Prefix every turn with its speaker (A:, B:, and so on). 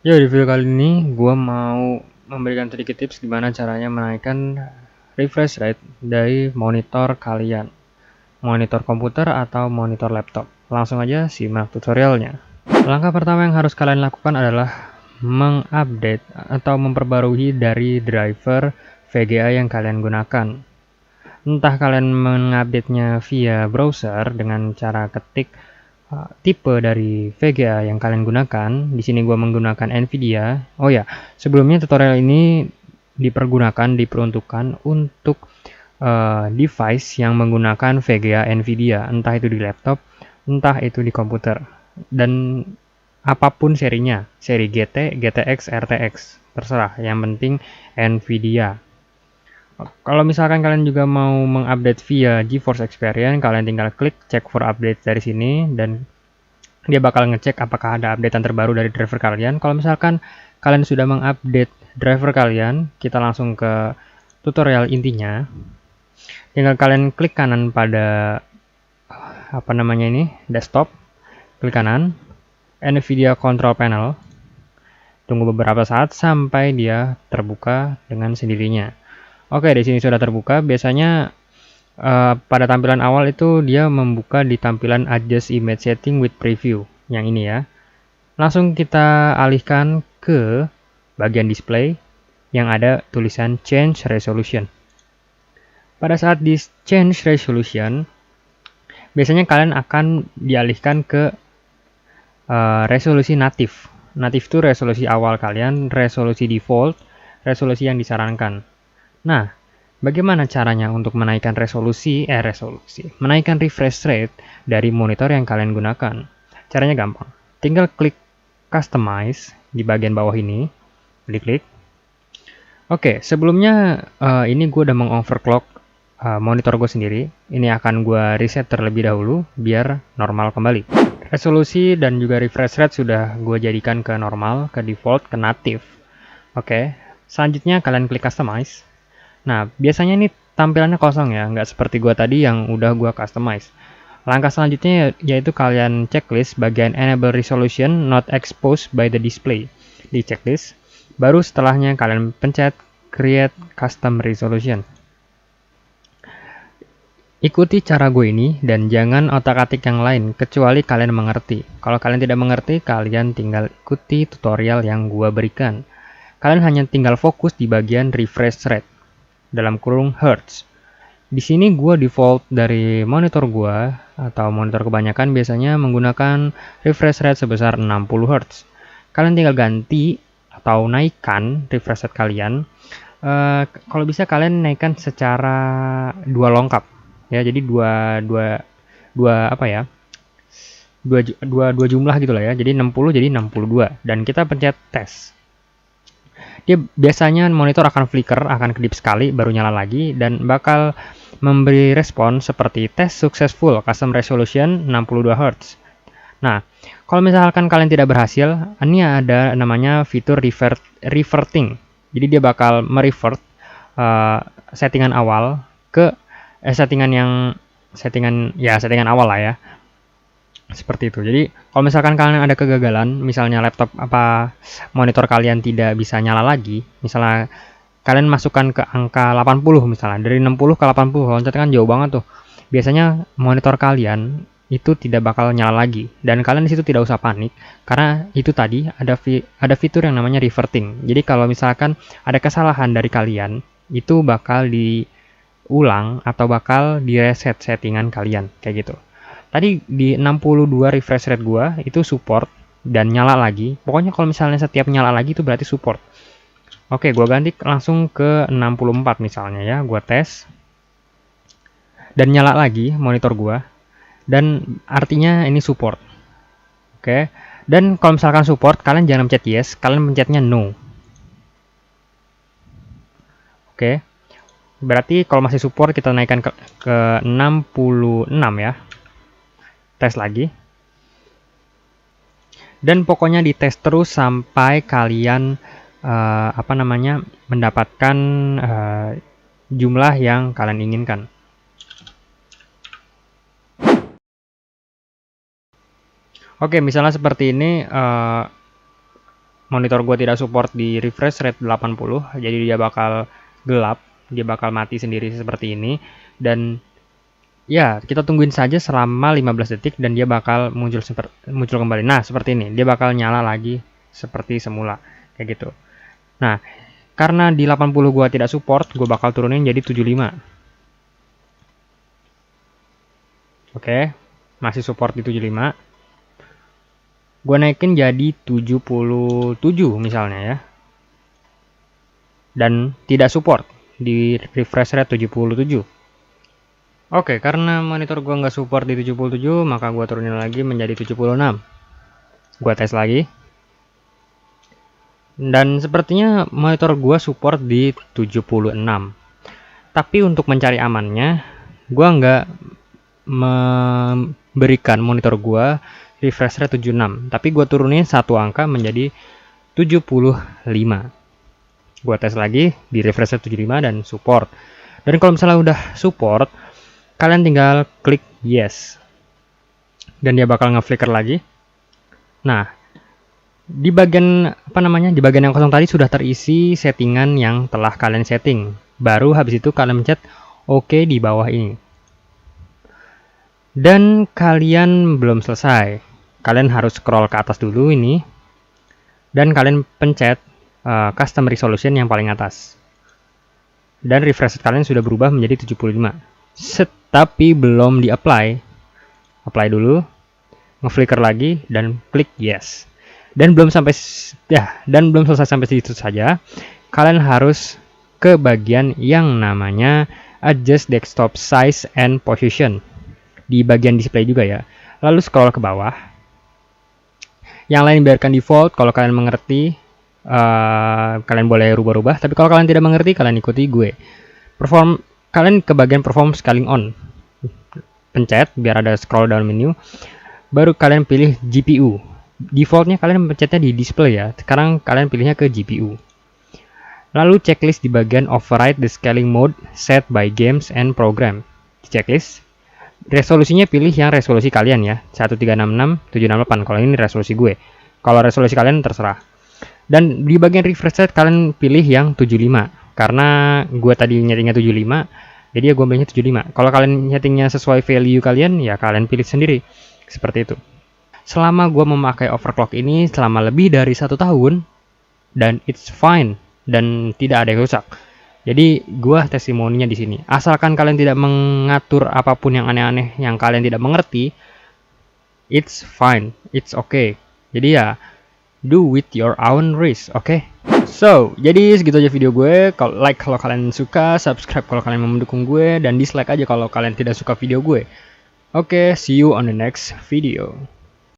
A: Yo, di video kali ini gue mau memberikan sedikit tips gimana caranya menaikkan refresh rate dari monitor kalian, monitor komputer atau monitor laptop. Langsung aja simak tutorialnya. Langkah pertama yang harus kalian lakukan adalah mengupdate atau memperbarui dari driver VGA yang kalian gunakan. Entah kalian mengupdate-nya via browser dengan cara ketik tipe dari VGA yang kalian gunakan. Di sini gua menggunakan Nvidia. Oh ya, sebelumnya tutorial ini diperuntukkan untuk device yang menggunakan VGA Nvidia, entah itu di laptop, entah itu di komputer. Dan apapun serinya, seri GT, GTX, RTX, terserah. Yang penting Nvidia. Kalau misalkan kalian juga mau mengupdate via GeForce Experience, kalian tinggal klik check for update dari sini dan dia bakal ngecek apakah ada updatean terbaru dari driver kalian. Kalau misalkan kalian sudah mengupdate driver kalian, kita langsung ke tutorial intinya. Tinggal kalian klik kanan pada desktop, klik kanan, Nvidia Control Panel. Tunggu beberapa saat sampai dia terbuka dengan sendirinya. Oke, di sini sudah terbuka. Biasanya pada tampilan awal itu dia membuka di tampilan Adjust Image Setting with Preview. Yang ini ya. Langsung kita alihkan ke bagian display yang ada tulisan Change Resolution. Pada saat di Change Resolution, biasanya kalian akan dialihkan ke resolusi natif. Natif itu resolusi awal kalian, resolusi default, resolusi yang disarankan. Nah, bagaimana caranya untuk menaikkan menaikkan refresh rate dari monitor yang kalian gunakan? Caranya gampang. Tinggal klik Customize di bagian bawah ini, klik. Oke, sebelumnya ini gue udah mengoverclock monitor gue sendiri. Ini akan gue reset terlebih dahulu biar normal kembali. Resolusi dan juga refresh rate sudah gue jadikan ke normal, ke default, ke native. Oke, selanjutnya kalian klik Customize. Nah, biasanya ini tampilannya kosong ya, nggak seperti gua tadi yang udah gua customize. Langkah selanjutnya yaitu kalian checklist bagian Enable Resolution Not Exposed by the Display di checklist. Baru setelahnya kalian pencet Create Custom Resolution. Ikuti cara gue ini dan jangan otak-atik yang lain kecuali kalian mengerti. Kalau kalian tidak mengerti, kalian tinggal ikuti tutorial yang gue berikan. Kalian hanya tinggal fokus di bagian refresh rate dalam kurung hertz. Di sini gue default dari monitor gue atau monitor kebanyakan biasanya menggunakan refresh rate sebesar 60 Hz. Kalian tinggal ganti atau naikkan refresh rate kalian. Kalau bisa kalian naikkan secara dua lengkap ya. Jadi dua apa ya? Dua jumlah gitu lah ya. Jadi 60 jadi 62 dan kita pencet tes. Dia biasanya monitor akan flicker, akan kedip sekali, baru nyala lagi, dan bakal memberi respon seperti test successful custom resolution 62 Hz. Nah, kalau misalkan kalian tidak berhasil, ini ada namanya fitur reverting. Jadi dia bakal merevert settingan awal ke settingan awal lah ya. Seperti itu. Jadi kalau misalkan kalian ada kegagalan, misalnya laptop monitor kalian tidak bisa nyala lagi, misalnya kalian masukkan ke angka 80 misalnya, dari 60 ke 80, loncat kan jauh banget tuh. Biasanya monitor kalian itu tidak bakal nyala lagi dan kalian di situ tidak usah panik karena itu tadi ada fitur yang namanya reverting. Jadi kalau misalkan ada kesalahan dari kalian, itu bakal diulang atau bakal direset settingan kalian kayak gitu. Tadi di 62 refresh rate gua itu support dan nyala lagi. Pokoknya kalau misalnya setiap nyala lagi itu berarti support. Oke, gua ganti langsung ke 64 misalnya ya. Gua tes. Dan nyala lagi monitor gua. Dan artinya ini support. Oke. Dan kalau misalkan support, kalian jangan pencet yes, kalian pencetnya no. Oke. Berarti kalau masih support kita naikkan ke 66 ya. Tes lagi. Dan pokoknya dites terus sampai kalian mendapatkan jumlah yang kalian inginkan. Oke, misalnya seperti ini monitor gue tidak support di refresh rate 80, jadi dia bakal gelap, dia bakal mati sendiri seperti ini. Dan ya, kita tungguin saja selama 15 detik dan dia bakal muncul kembali. Nah, seperti ini, dia bakal nyala lagi seperti semula, kayak gitu. Nah, karena di 80 gua tidak support, gua bakal turunin jadi 75. Oke, masih support di 75. Gua naikin jadi 77 misalnya ya. Dan tidak support di refresh rate 77. Oke, karena monitor gua nggak support di 77, maka gua turunin lagi menjadi 76. Gua tes lagi. Dan sepertinya monitor gua support di 76. Tapi untuk mencari amannya, gua nggak memberikan monitor gua refresh rate 76, tapi gua turunin satu angka menjadi 75. Gua tes lagi di refresh rate 75 dan support. Dan kalau misalnya udah support, kalian tinggal klik yes. Dan dia bakal nge-flicker lagi. Nah, di bagian di bagian yang kosong tadi sudah terisi settingan yang telah kalian setting. Baru habis itu kalian pencet OK di bawah ini. Dan kalian belum selesai. Kalian harus scroll ke atas dulu ini. Dan kalian pencet custom resolution yang paling atas. Dan refresh rate kalian sudah berubah menjadi 75. Tapi belum di-apply. Apply dulu. Nge-flicker lagi dan klik yes. Dan belum selesai sampai situ saja. Kalian harus ke bagian yang namanya adjust desktop size and position. Di bagian display juga ya. Lalu scroll ke bawah. Yang lain biarkan default. Kalau kalian mengerti, kalian boleh rubah-rubah. Tapi kalau kalian tidak mengerti, kalian ikuti gue. Kalian ke bagian perform scaling on. Pencet biar ada scroll down menu. Baru kalian pilih GPU. Defaultnya kalian pencetnya di display ya. Sekarang kalian pilihnya ke GPU. Lalu checklist di bagian override the scaling mode set by games and program. Di checklist. Resolusinya pilih yang resolusi kalian ya. 1366 768. Kalau ini resolusi gue. Kalau resolusi kalian terserah. Dan di bagian refresh rate kalian pilih yang 75. Karena gue tadi nyetingnya 75. Jadi ya gue pilihnya 75. Kalau kalian nyetingnya sesuai value kalian, ya kalian pilih sendiri. Seperti itu. Selama gue memakai overclock ini selama lebih dari 1 tahun. Dan it's fine. Dan tidak ada yang rusak. Jadi gue testimoninya di sini. Asalkan kalian tidak mengatur apapun yang aneh-aneh yang kalian tidak mengerti. It's fine. It's okay. Jadi ya, do with your own risk. Oke? So, jadi segitu aja video gue. Kalau kalian suka, subscribe kalau kalian mau mendukung gue, dan dislike aja kalau kalian tidak suka video gue. Oke, see you on the next video.